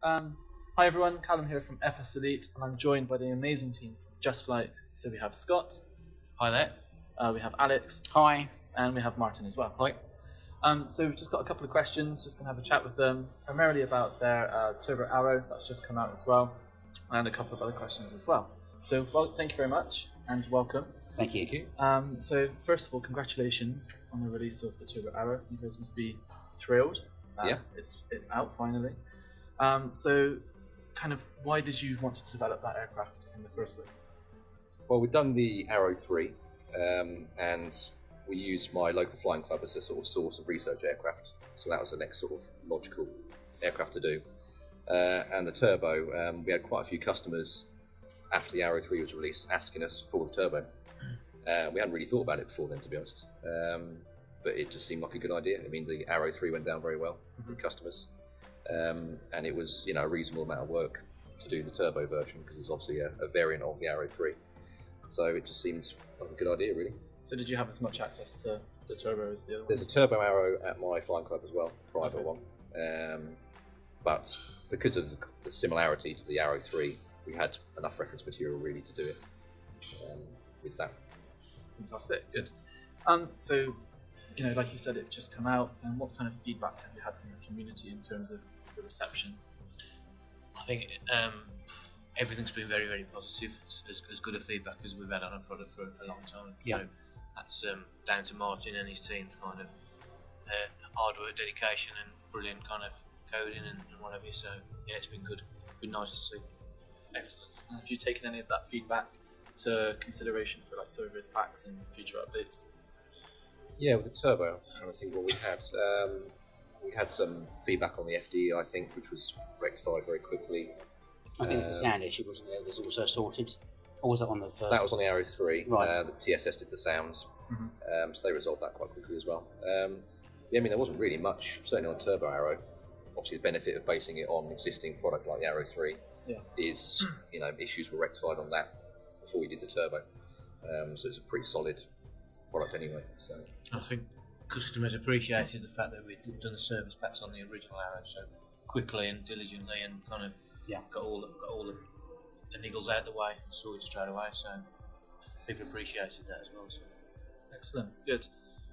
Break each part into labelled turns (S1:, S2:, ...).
S1: Hi everyone, Callum here from FSElite, and I'm joined by the amazing team from Just Flight. So we have Scott.
S2: Hi there.
S1: We have Alex.
S3: Hi.
S1: And we have Martin as well.
S2: Hi.
S1: So we've just got a couple of questions, just going to have a chat with them, primarily about their Turbo Arrow that's just come out as well, and a couple of other questions as well. So thank you very much, and welcome.
S3: Thank you.
S1: So first of all, congratulations on the release of the Turbo Arrow. You guys must be thrilled.
S2: Yeah.
S1: It's out finally. So kind of why did you want to develop that aircraft in the first place?
S2: Well, we've done the Arrow 3, and we used my local flying club as a sort of source of research aircraft. So that was the next sort of logical aircraft to do. And the Turbo, we had quite a few customers after the Arrow 3 was released asking us for the Turbo. We hadn't really thought about it before then, to be honest. But it just seemed like a good idea. I mean, the Arrow 3 went down very well with customers. And it was, a reasonable amount of work to do the turbo version because it's obviously a variant of the Arrow 3. So it just seemed like a good idea, really.
S1: So did you have as much access to the turbo as the other one?
S2: There's a turbo Arrow at my flying club as well, private one. But because of the similarity to the Arrow 3, we had enough reference material really to do it with that.
S1: Fantastic, good. So, like you said, it's just come out, and what kind of feedback have you had from the community in terms of the reception?
S4: I think everything's been very, very positive. It's as good a feedback as we've had on a product for a long time.
S3: Yeah.
S4: So that's down to Martin and his team's kind of hard work, dedication, and brilliant kind of coding and whatever. So yeah, it's been good. It's been nice to see.
S1: Excellent. And have you taken any of that feedback to consideration for like service packs and future updates?
S2: Yeah, with the turbo, I'm trying to think what we had. We had some feedback on the FDE, I think, which was rectified very quickly.
S3: I think it was a sound issue, wasn't it? It was also sorted. Or was it on the first?
S2: That was on the Arrow 3.
S3: Right.
S2: The TSS did the sounds, so they resolved that quite quickly as well. Yeah, I mean, there wasn't really much, certainly on Turbo Arrow. Obviously, the benefit of basing it on existing product like the Arrow 3 is, issues were rectified on that before we did the Turbo. So it's a pretty solid product anyway. So
S4: I think customers appreciated the fact that we'd done the service packs on the original Arrow so quickly and diligently, and kind of got all the niggles out of the way and sorted straight away. So people appreciated that as well. So.
S1: Excellent, good.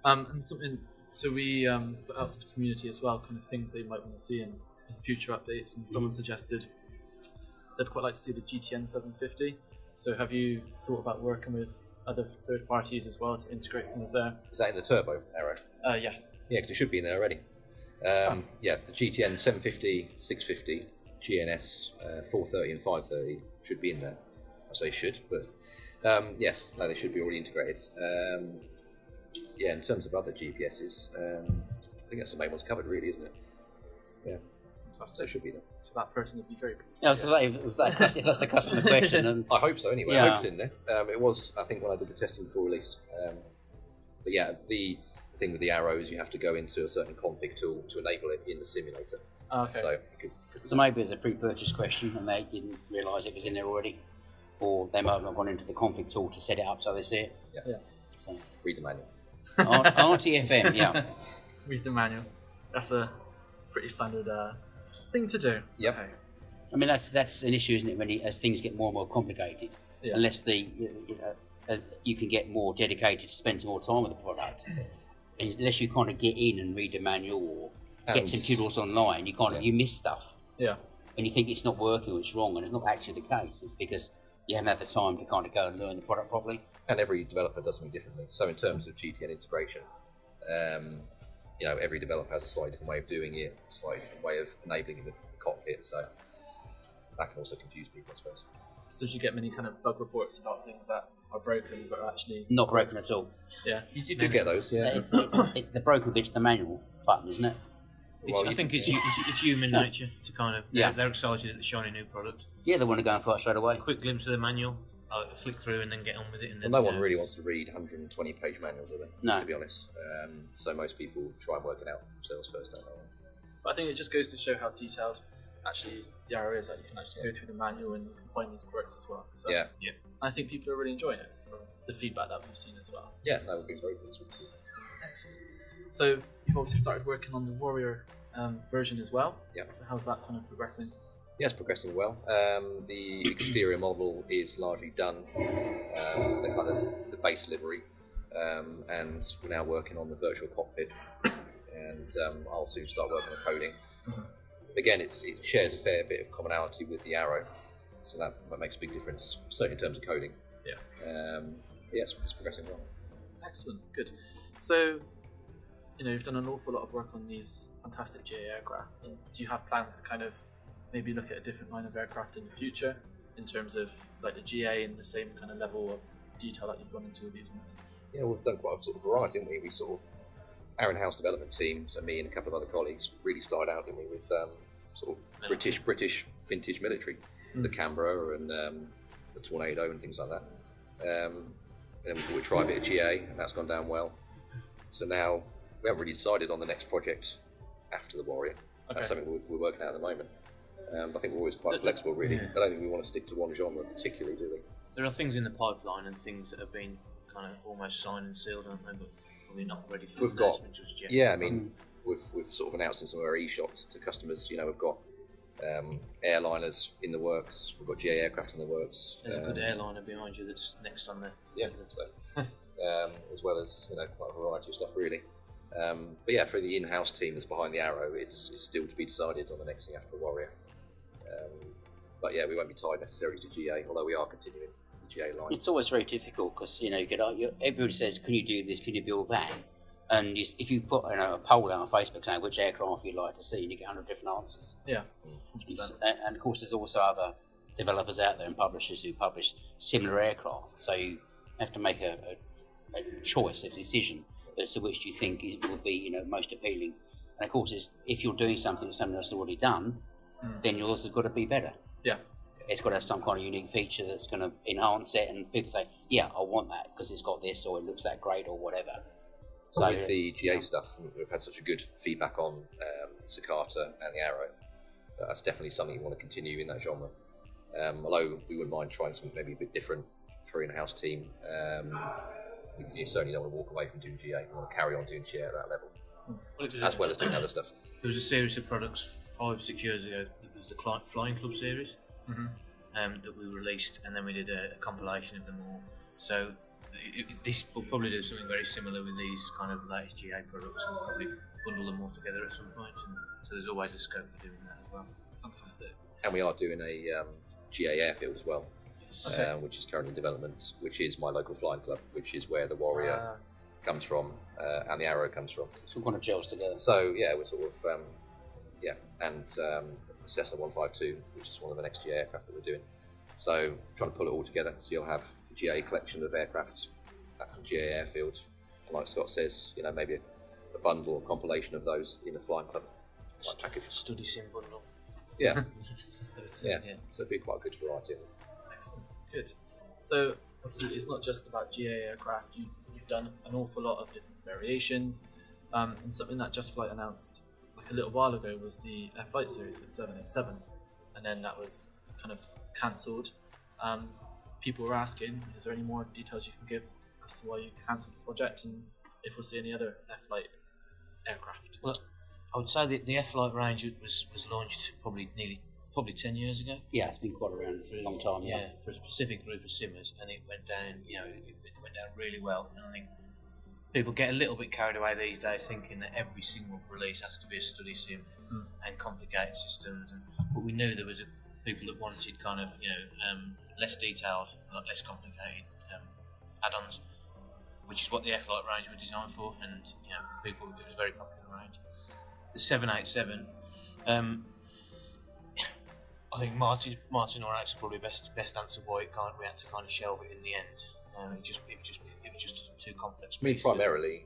S1: And something. So we put out to the community as well, kind of things they might want to see in future updates. And someone suggested they'd quite like to see the GTN 750. So have you thought about working with other third parties as well to integrate some of their...
S2: is that in the Turbo Arrow?
S1: Yeah.
S2: Yeah, because it should be in there already. Yeah, the GTN 750, 650, GNS 430 and 530 should be in there. I say should, but yes, no, they should be already integrated. Yeah, in terms of other GPSs, I think that's the main ones covered, really, isn't it? Yeah,
S1: Fantastic.
S2: so it should be there.
S1: So that person would be very pleased.
S3: Yeah, if that's the customer question. And
S2: I hope so anyway.
S3: Yeah.
S2: I hope it's in there. It was, I think, when I did the testing before release. But yeah, the thing with the arrows, you have to go into a certain config tool to enable it in the simulator.
S1: Okay.
S2: So,
S3: so maybe it's a pre-purchase question and they didn't realise it was in there already. Or they might have not gone into the config tool to set it up so they see it.
S1: Yeah.
S3: So
S2: read the manual.
S3: RTFM, yeah.
S1: Read the manual. That's a pretty standard thing to do.
S2: Yep.
S1: Okay.
S3: I mean, that's an issue, isn't it, as things get more and more complicated.
S1: Yeah.
S3: Unless you can get more dedicated to spend more time with the product. Unless you kind of get in and read the manual or get some tutorials online, you miss stuff.
S1: Yeah.
S3: And you think it's not working or it's wrong, and it's not actually the case. It's because you haven't had the time to kind of go and learn the product properly.
S2: And every developer does something differently. So in terms of GTN integration, every developer has a slightly different way of doing it, a slightly different way of enabling it in the cockpit. So that can also confuse people, I suppose.
S1: So did you get many kind of bug reports about things that are broken but are actually
S3: not broken at all?
S1: Yeah.
S2: You do get those, yeah.
S3: It's the broken bit's the manual button, isn't it?
S4: I think it's human nature to kind of they're excited at the shiny new product.
S3: Yeah, they want to go and fly straight away.
S4: Quick glimpse of the manual, flick through and then get on with it. And then,
S2: well, no one really wants to read 120-page manuals, do they?
S3: No.
S2: To be honest. So most people try and work it out themselves first, don't they?
S1: But I think it just goes to show how detailed actually the Arrow is, that you can actually go through the manual and you can find these quirks as well. So
S2: Yeah.
S1: I think people are really enjoying it from the feedback that we've seen as well.
S2: Yeah, that would be very good.
S1: Excellent. So you've obviously started working on the Warrior version as well.
S2: Yeah.
S1: So how's that kind of progressing?
S2: Yeah, it's progressing well. The exterior model is largely done, the kind of the base livery, and we're now working on the virtual cockpit, and I'll soon start working on coding. Again, it shares a fair bit of commonality with the Arrow, so that makes a big difference, certainly in terms of coding.
S1: Yeah.
S2: Yeah, it's progressing well.
S1: Excellent, good. So, you've done an awful lot of work on these fantastic GA aircraft. Do you have plans to kind of maybe look at a different line of aircraft in the future, in terms of like the GA and the same kind of level of detail that you've gone into with these ones?
S2: Yeah, we've done quite a sort of variety, haven't we? We sort of, our in-house development team, so me and a couple of other colleagues, really started out, didn't we, with sort of British vintage military, the Canberra and the Tornado and things like that. And then we thought we'd try a bit of GA, and that's gone down well. So now we haven't really decided on the next project after the Warrior. That's something we're working out at the moment. I think we're always quite flexible, really.
S4: Yeah.
S2: I don't think we want to stick to one genre particularly, do we?
S4: There are things in the pipeline and things that have been kind of almost signed and sealed, aren't they? But probably not ready for announcement just yet.
S2: Yeah, I mean, we've sort of announced in some of our e-shots to customers. We've got airliners in the works. We've got GA aircraft in the works.
S4: There's a good airliner behind you that's next on there.
S2: Yeah, so as well as quite a variety of stuff, really. But yeah, for the in-house team that's behind the Arrow, it's still to be decided on the next thing after the Warrior. But yeah, we won't be tied necessarily to GA, although we are continuing the GA line.
S3: It's always very difficult because everybody says, "Can you do this? Can you build that?" And if you put a poll out on Facebook saying which aircraft you'd like to see, and you get 100 different answers.
S1: Yeah,
S3: and of course, there's also other developers out there and publishers who publish similar aircraft. So you have to make a choice, a decision as to which you think will be most appealing. And of course, if you're doing something that's already done, then yours has got to be better.
S1: Yeah.
S3: It's got to have some kind of unique feature that's going to enhance it, and people say, yeah, I want that because it's got this, or it looks that great, or whatever.
S2: So with the GA stuff, we've had such a good feedback on Cicada and the Arrow. That's definitely something you want to continue in that genre. Although we wouldn't mind trying something maybe a bit different for an in-house team. You certainly don't want to walk away from doing GA. You want to carry on doing GA at that level, as well as doing other stuff.
S4: There was a series of products 5-6 years ago. It was the Flying Club series that we released, and then we did a compilation of them all. So this will probably do something very similar with these kind of latest GA products, and probably bundle them all together at some point. And so there's always a scope for doing that as well.
S1: Fantastic.
S2: And we are doing a GA airfield as well, which is currently in development, which is my local flying club, which is where the Warrior comes from and the Arrow comes from.
S3: So kind of gels together.
S2: So yeah, we're sort of and Cessna 152, which is one of the next GA aircraft that we're doing. So trying to pull it all together, so you'll have a GA collection of aircraft at the GA airfield, and like Scott says, maybe a bundle or compilation of those in a flying club package.
S4: Study sim bundle.
S2: Yeah. So it'd be quite a good variety.
S1: Excellent, good. So absolutely, it's not just about GA aircraft. You've done an awful lot of different variations, and something that Just Flight announced like a little while ago was the FSElite series for the 787, and then that was kind of cancelled. People were asking, is there any more details you can give as to why you cancelled the project, and if we'll see any other FSElite aircraft?
S4: Well, I would say the FSElite range was launched probably 10 years ago.
S3: Yeah, it's been quite around for a long time.
S4: Yeah, for a specific group of simmers, and it went down. It went down really well. And I think people get a little bit carried away these days, thinking that every single release has to be a study sim and complicated systems. But we knew there was people that wanted kind of less detailed, like less complicated add-ons, which is what the FSElite range was designed for. And it was a very popular range. The 787. I think Martin or Alex probably best answer why we had to kind of shelve it in the end. It was just too complex.
S2: I mean, primarily,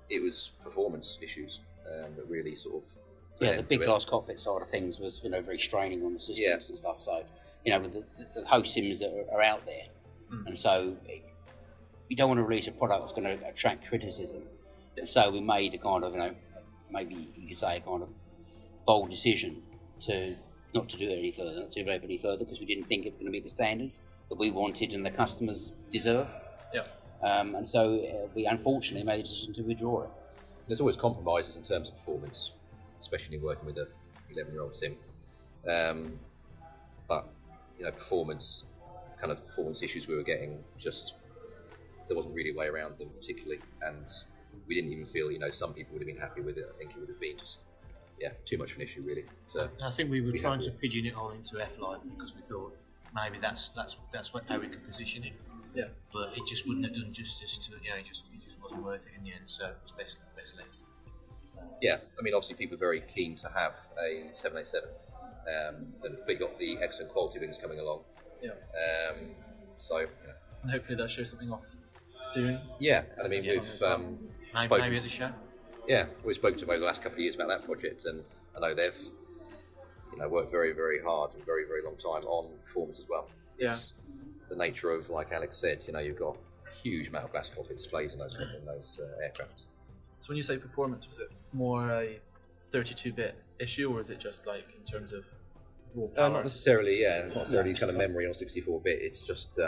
S2: it was performance issues that really sort of.
S3: Yeah, the big glass cockpit side of things was very straining on the systems and stuff. So with the host sims that are out there, and so you don't want to release a product that's going to attract criticism. And so we made a kind of maybe you could say a kind of bold decision to not to do it any further, not to develop any further, because we didn't think it was going to meet the standards that we wanted and the customers deserve.
S1: Yeah.
S3: And so we unfortunately made a decision to withdraw it.
S2: There's always compromises in terms of performance, especially working with a 11-year-old sim. But performance issues we were getting, just there wasn't really a way around them particularly, and we didn't even feel some people would have been happy with it. I think it would have been just too much of an issue really.
S4: I think we were trying to pigeon it all into FSElite because we thought maybe that's how we could position it.
S1: Yeah.
S4: But it just wouldn't have done justice to it just wasn't worth it in the end. So it's best left.
S2: Yeah, I mean obviously people are very keen to have a 787, but you got the excellent quality wings coming along.
S1: Yeah.
S2: And
S1: hopefully they'll show something off soon.
S2: Yeah, and I mean we've spoken.
S4: Maybe at the show.
S2: Yeah, we've spoken to them over the last couple of years about that project, and I know they've worked very, very hard and very, very long time on performance as well.
S1: Yeah.
S2: It's the nature of, like Alex said, you've got huge amount of glass cockpit displays in those aircraft.
S1: So when you say performance, was it more a 32-bit issue, or is it just like in terms of raw power?
S2: Not necessarily, not necessarily kind of memory on 64-bit. It's just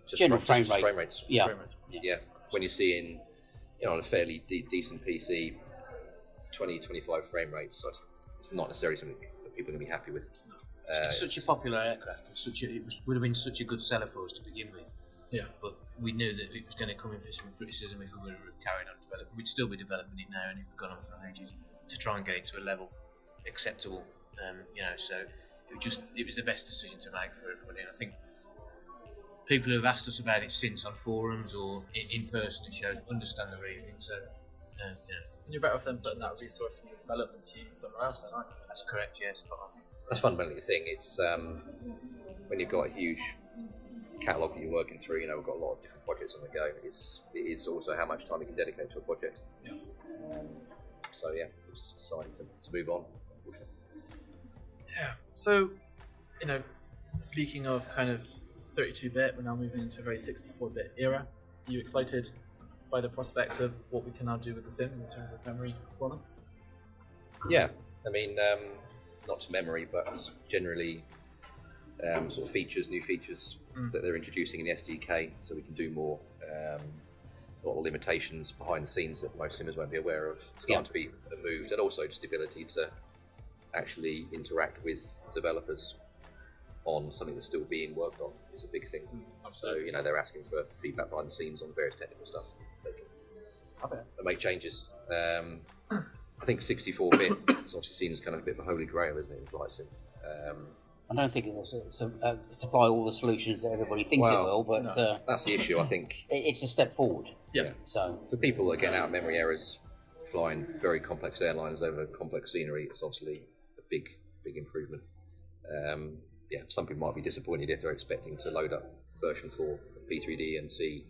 S3: general frame
S2: rates.
S3: Yeah.
S2: Yeah. When you're seeing, on a fairly decent PC, 20, 25 frame rates, so it's not necessarily something that people are going to be happy with.
S4: It's such a popular aircraft, and would have been such a good seller for us to begin with.
S1: Yeah.
S4: But we knew that it was going to come in for some criticism if we were carrying on developing. We'd still be developing it now, and it would gone on for ages to try and get it to a level acceptable. So it was the best decision to make for everybody. And I think people who have asked us about it since on forums or in person at shows understand the reasoning. So,
S1: And you're better off than putting that resource from your development team somewhere else, then, aren't you?
S4: that's correct. Yes, but
S2: that's fundamentally the thing. It's when you've got a huge catalogue that you're working through. We've got a lot of different projects on the go. It is also how much time you can dedicate to a project.
S1: Yeah.
S2: We just decided to move on, unfortunately.
S1: Yeah. So, speaking of kind of 32-bit, we're now moving into a very 64-bit era. Are you excited by the prospects of what we can now do with the Sims in terms of memory performance?
S2: Yeah, I mean, not to memory, but generally sort of new features that they're introducing in the SDK, so we can do more. A lot of limitations behind the scenes that most simmers won't be aware of starting to be moved, and also just the ability to actually interact with developers on something that's still being worked on is a big thing. So they're asking for feedback behind the scenes on various technical stuff. They can make changes. I think 64-bit is obviously seen as kind of a bit of a holy grail, isn't it, in flight sim?
S3: I don't think it will supply all the solutions that everybody thinks it will, but
S2: that's the issue. I think
S3: it's a step forward.
S1: Yeah.
S3: So
S2: for people that get out of memory errors, flying very complex airlines over complex scenery, it's obviously a big improvement. Some people might be disappointed if they're expecting to load up version 4 of P3D and see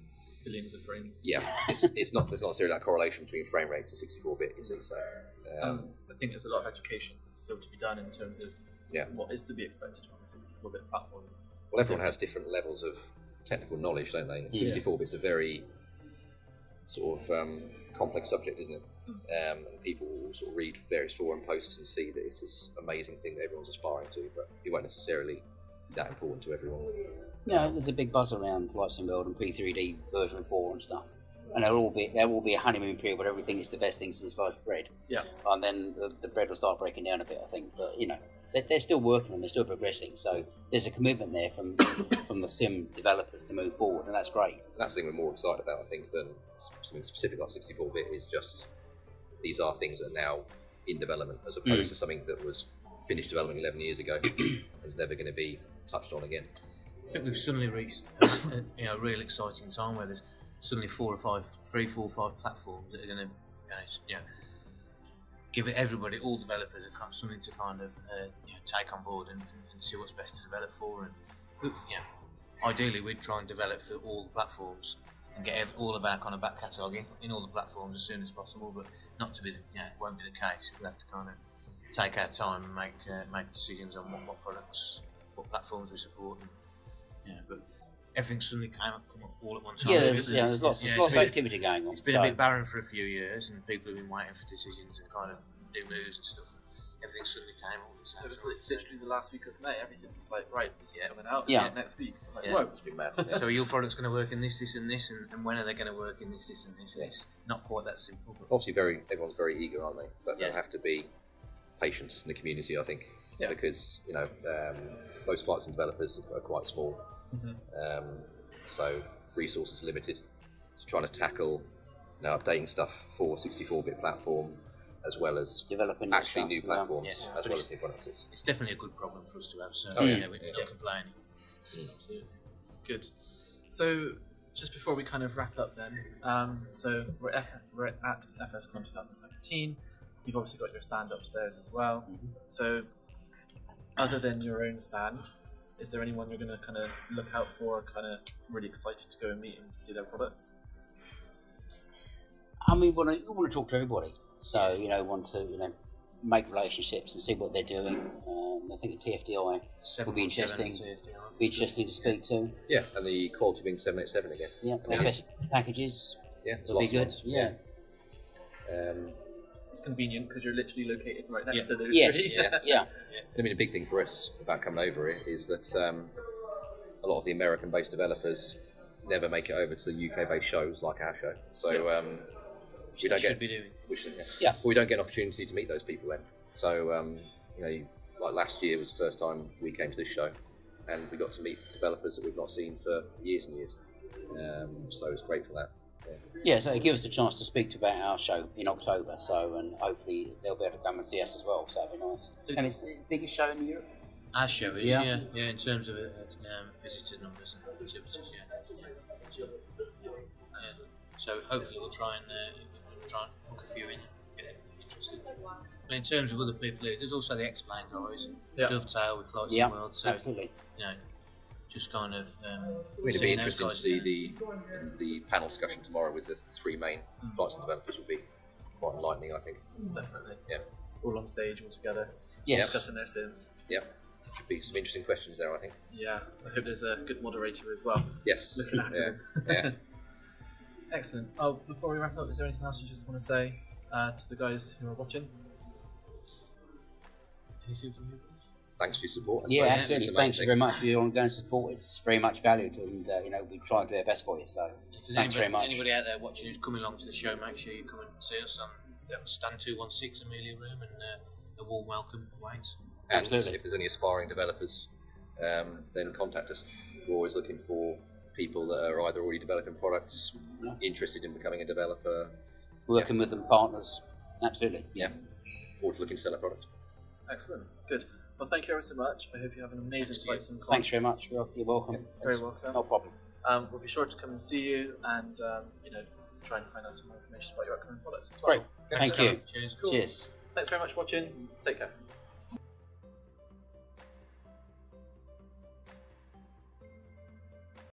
S1: billions of frames.
S2: Yeah, there's not necessarily that correlation between frame rates and 64-bit, you see. So
S1: I think there's a lot of education still to be done in terms of what is to be expected from a 64-bit platform.
S2: Well, everyone has different levels of technical knowledge, don't they? 64-bit's a very sort of complex subject, isn't it? And people will sort of read various forum posts and see that it's this amazing thing that everyone's aspiring to, but it won't necessarily be that important to everyone.
S3: There's a big buzz around Flight Sim World and P3D version 4 and stuff, and there will be a honeymoon period where everything is the best thing since sliced bread.
S1: Yeah,
S3: and then the bread will start breaking down a bit, I think. But they're still working and they're still progressing, so there's a commitment there from the sim developers to move forward, and that's great.
S2: That's the thing we're more excited about, I think, than something specific like 64-bit. Is just these are things that are now in development, as opposed to something that was finished development 11 years ago and is never going to be touched on again.
S4: I think we've suddenly reached a real exciting time where there's suddenly 3, 4, 5 platforms that are going to give it everybody, all developers, something to kind of take on board and see what's best to develop for. And ideally, we'd try and develop for all the platforms and get all of our kind of back catalogue in all the platforms as soon as possible. But not to be, it won't be the case. We'll have to kind of take our time and make decisions on what products, what platforms we support. But everything suddenly come up all at one time.
S3: There's lots of activity going on.
S4: It's been a bit barren for a few years, and people have been waiting for decisions and kind of new moves and stuff. Everything suddenly came all the same.
S1: It was literally the last week of May. Everything was like, right, this is coming out. Next week. I'm like, whoa, it's been mad.
S4: So your product's going to work in this, and this, and when are they going to work in this, and this? And it's not quite that simple. But
S2: obviously, everyone's very eager, aren't they? But there'll have to be patience in the community, I think. because most flight sim developers are quite small, so resources limited. So trying to tackle updating stuff for 64-bit platform, as well as
S3: developing
S2: actually new platforms, as well as new products.
S4: It's definitely a good problem for us to have. So we're not complaining.
S1: Absolutely. Good. So just before we kind of wrap up then, so we're at FSCon 2017. You've obviously got your stand upstairs as well. So other than your own stand, is there anyone you're going to kind of look out for, kind of really excited to go and meet and see their products?
S3: I mean, we want to talk to everybody. So, want to, make relationships and see what they're doing. I think the TFDI will be interesting. Be interesting to speak to.
S2: Yeah, and the Quality Wing 787 again.
S3: Yeah, FS packages.
S2: Yeah,
S3: will be good. Yeah.
S1: It's convenient because you're literally located right next to those
S3: three. Yeah.
S2: I mean, a big thing for us about coming over here is that a lot of the American-based developers never make it over to the UK-based shows like our show. So we don't get. We don't get an opportunity to meet those people then. So like last year was the first time we came to this show, and we got to meet developers that we've not seen for years and years. So it's great for that.
S3: Yeah, so it gives us a chance to speak about our show in October. So, and hopefully they'll be able to come and see us as well. So that'd be nice. And it's the biggest show in Europe.
S4: Our show is, yeah, in terms of visitor numbers and activities, So hopefully we'll try and hook a few in, get them interested. But in terms of other people, there's also the X-Plane guys, Dovetail with Flight Sim World. So
S3: absolutely.
S4: Just kind of.
S2: It'd be interesting to see the panel discussion tomorrow with the three main flight sim developers. Will be quite enlightening, I think.
S1: Definitely.
S2: Yeah.
S1: All on stage, all together.
S3: Yes.
S1: Discussing their sims.
S2: Yeah. Should be some interesting questions there, I think.
S1: Yeah. I hope there's a good moderator as well.
S2: Yes.
S1: Looking after them.
S2: Yeah.
S1: Excellent. Oh, before we wrap up, is there anything else you just want to say to the guys who are watching?
S2: Thanks for your support.
S3: Yeah, absolutely. Thank you very much for your ongoing support. It's very much valued, and we try and do our best for you. So thanks very much.
S4: Anybody out there watching who's coming along to the show, make sure you come and see us on stand 216 Amelia Room, and a warm welcome awaits.
S2: And
S3: absolutely.
S2: If there's any aspiring developers, then contact us. We're always looking for people that are either already developing products, interested in becoming a developer,
S3: working with them, partners. Absolutely.
S2: Yeah. Or looking to sell a product.
S1: Excellent. Good. Well, thank you ever so much. I hope you have an amazing flight sim.
S3: Thanks very much. You're welcome.
S1: Very welcome.
S3: No problem.
S1: We'll be sure to come and see you and try and find out some more information about your upcoming products as well.
S3: Great. Thank you.
S4: Cheers.
S3: Cheers.
S1: Thanks very much for watching. Take care.